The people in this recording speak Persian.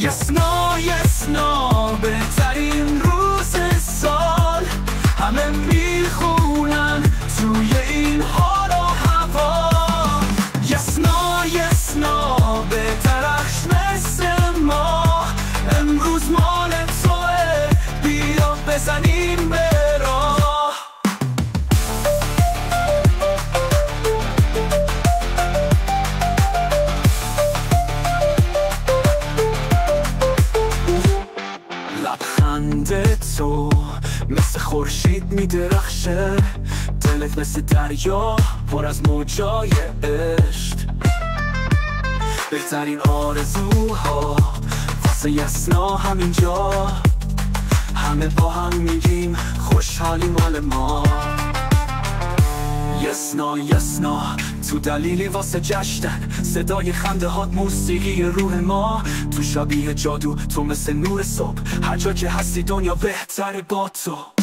یسنا یسنا بهترین روز سال، همه میخونن توی این حال و هوا. یسنا یسنا بهترش مثل ما، امروز مال توه، بیا بزنیم به راه. لبخند تو مثل خورشید میدرخشه، دلت مثل دریا پر از موجای عشق. بهترین آرزوها واسه یسنا همینجا، همه با هم میگیم خوشحالی مال ما. یسنا یسنا تو دلیلی واسه جشنن، صدای خنده هات موسیقی روح ما. تو شبیه جادو، تو مثل نور صبح، هر جا که هستی دنیا بهتره با تو.